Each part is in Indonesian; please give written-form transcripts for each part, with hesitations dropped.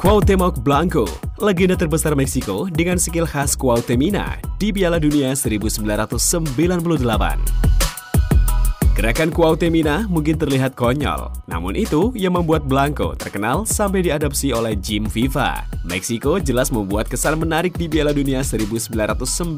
Cuauhtémoc Blanco, legenda terbesar Meksiko dengan skill khas Cuauhtémina di Piala Dunia 1998. Gerakan Cuauhtémina mungkin terlihat konyol, namun itu yang membuat Blanco terkenal sampai diadopsi oleh Jim FIFA. Meksiko jelas membuat kesan menarik di Piala Dunia 1998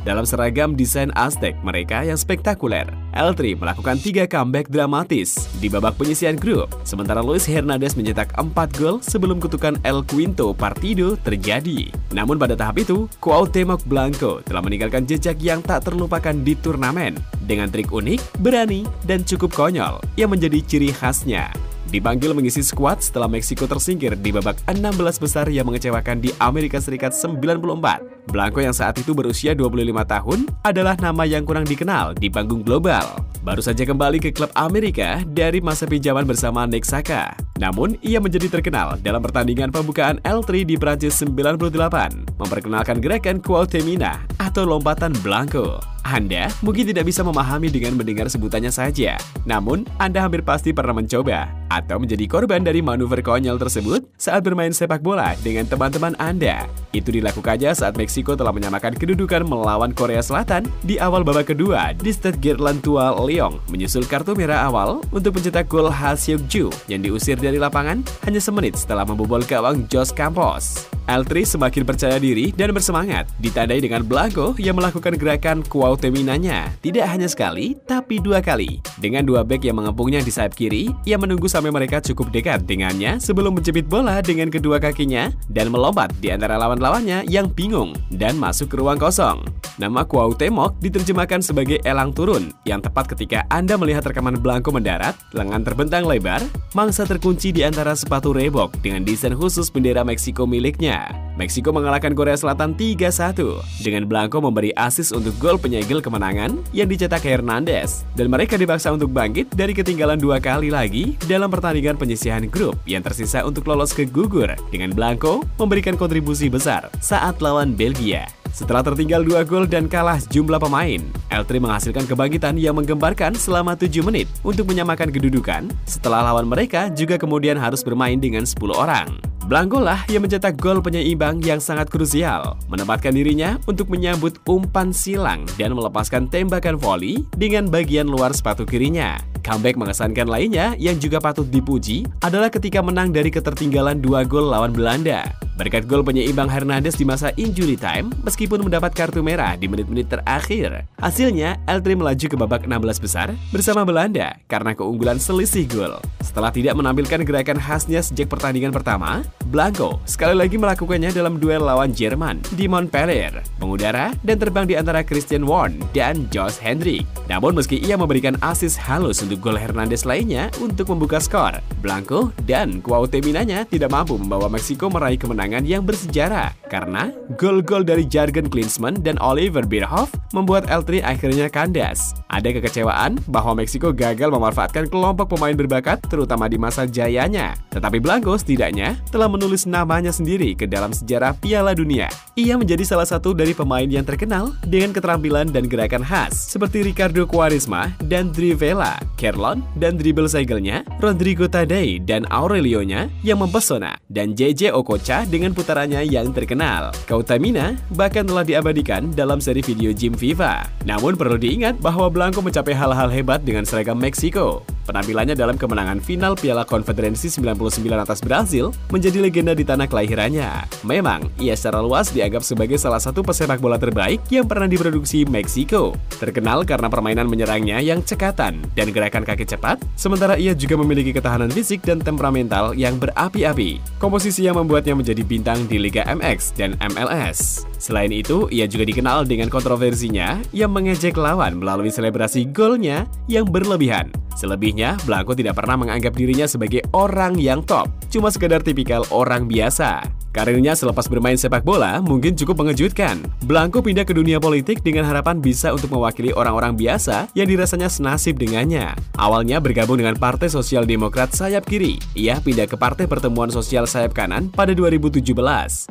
dalam seragam desain Aztec mereka yang spektakuler. El-Tri melakukan 3 comeback dramatis di babak penyisihan grup, sementara Luis Hernandez mencetak 4 gol sebelum kutukan El Quinto Partido terjadi. Namun pada tahap itu, Cuauhtémoc Blanco telah meninggalkan jejak yang tak terlupakan di turnamen dengan trik unik, berani, dan cukup konyol yang menjadi ciri khasnya. Dipanggil mengisi skuad setelah Meksiko tersingkir di babak 16 besar yang mengecewakan di Amerika Serikat 94. Blanco yang saat itu berusia 25 tahun adalah nama yang kurang dikenal di panggung global. Baru saja kembali ke klub Amerika dari masa pinjaman bersama Necaxa. Namun, ia menjadi terkenal dalam pertandingan pembukaan El-Tri di Prancis 98, memperkenalkan gerakan Cuauhtémina atau lompatan Blanco. Anda mungkin tidak bisa memahami dengan mendengar sebutannya saja, namun Anda hampir pasti pernah mencoba atau menjadi korban dari manuver konyol tersebut saat bermain sepak bola dengan teman-teman Anda. Itu dilakukannya saat Meksiko telah menyamakan kedudukan melawan Korea Selatan di awal babak kedua di Stade Gerland-Tua Lyon, menyusul kartu merah awal untuk pencetak gol Ha Seok-ju yang diusir dari lapangan hanya semenit setelah membobol gawang Jos Campos. El-Tri semakin percaya diri dan bersemangat, ditandai dengan Blanco yang melakukan gerakan Cuauhtéminanya tidak hanya sekali, tapi 2 kali. Dengan 2 bek yang mengepungnya di sayap kiri, ia menunggu sampai mereka cukup dekat dengannya sebelum menjepit bola dengan kedua kakinya dan melompat di antara lawan-lawannya yang bingung dan masuk ke ruang kosong. Nama Cuauhtémoc diterjemahkan sebagai elang turun, yang tepat ketika Anda melihat rekaman Blanco mendarat, lengan terbentang lebar, mangsa terkunci di antara sepatu Reebok dengan desain khusus bendera Meksiko miliknya. Meksiko mengalahkan Korea Selatan 3-1 dengan Blanco memberi asis untuk gol penyegel kemenangan yang dicetak Hernandez, dan mereka dipaksa untuk bangkit dari ketinggalan 2 kali lagi dalam pertandingan penyisihan grup yang tersisa untuk lolos ke gugur dengan Blanco memberikan kontribusi besar saat lawan Belgia. Setelah tertinggal 2 gol dan kalah jumlah pemain, El-Tri menghasilkan kebangkitan yang menggembarkan selama 7 menit untuk menyamakan kedudukan setelah lawan mereka juga kemudian harus bermain dengan 10 orang. Blanco lah yang mencetak gol penyeimbang yang sangat krusial, menempatkan dirinya untuk menyambut umpan silang dan melepaskan tembakan voli dengan bagian luar sepatu kirinya. Comeback mengesankan lainnya yang juga patut dipuji adalah ketika menang dari ketertinggalan 2 gol lawan Belanda. Berkat gol penyeimbang Hernandez di masa injury time, meskipun mendapat kartu merah di menit-menit terakhir. Hasilnya, El-Tri melaju ke babak 16 besar bersama Belanda karena keunggulan selisih gol. Setelah tidak menampilkan gerakan khasnya sejak pertandingan pertama, Blanco sekali lagi melakukannya dalam duel lawan Jerman di Montpellier, mengudara dan terbang di antara Christian Warn dan Josh Hendrick. Namun meski ia memberikan asis halus untuk gol Hernandez lainnya untuk membuka skor, Blanco dan Cuauhtéminanya tidak mampu membawa Meksiko meraih kemenangan yang bersejarah karena gol-gol dari Jurgen Klinsmann dan Oliver Bierhoff membuat El-Tri akhirnya kandas. Ada kekecewaan bahwa Meksiko gagal memanfaatkan kelompok pemain berbakat terutama di masa jayanya. Tetapi Blanco setidaknya telah menulis namanya sendiri ke dalam sejarah Piala Dunia. Ia menjadi salah satu dari pemain yang terkenal dengan keterampilan dan gerakan khas seperti Ricardo Quaresma dan Drivela, Kerlon dan dribble segelnya, Rodrigo Tadei dan Aurelionya yang mempesona, dan JJ Okocha dengan putarannya yang terkenal. Cuauhtémina bahkan telah diabadikan dalam seri video Jim FIFA. Namun perlu diingat bahwa Blanco mencapai hal-hal hebat dengan seragam Meksiko. Penampilannya dalam kemenangan final Piala Konfederasi 99 atas Brazil menjadi legenda di tanah kelahirannya. Memang, ia secara luas dianggap sebagai salah satu pesepak bola terbaik yang pernah diproduksi Meksiko. Terkenal karena permainan menyerangnya yang cekatan dan gerakan kaki cepat, sementara ia juga memiliki ketahanan fisik dan temperamental yang berapi-api. Komposisi yang membuatnya menjadi bintang di Liga MX dan MLS. Selain itu, ia juga dikenal dengan kontroversinya yang mengejek lawan melalui selebrasi golnya yang berlebihan. Selebihnya, Blanco tidak pernah menganggap dirinya sebagai orang yang top, cuma sekedar tipikal orang biasa. Karirnya selepas bermain sepak bola mungkin cukup mengejutkan. Blanco pindah ke dunia politik dengan harapan bisa untuk mewakili orang-orang biasa yang dirasanya senasib dengannya. Awalnya bergabung dengan Partai Sosial Demokrat sayap kiri, ia pindah ke Partai Pertemuan Sosial sayap kanan pada 2017.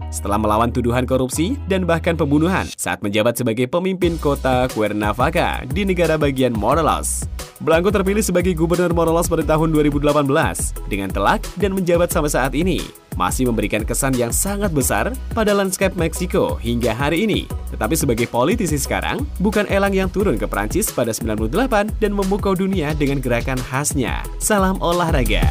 Setelah melawan tuduhan korupsi dan bahkan pembunuhan saat menjabat sebagai pemimpin kota Cuernavaca di negara bagian Morelos. Blanco terpilih sebagai gubernur Morelos pada tahun 2018 dengan telak dan menjabat sampai saat ini. masih memberikan kesan yang sangat besar pada lanskap Meksiko hingga hari ini. Tetapi sebagai politisi sekarang, bukan Elang yang turun ke Prancis pada 98 dan memukau dunia dengan gerakan khasnya. Salam olahraga.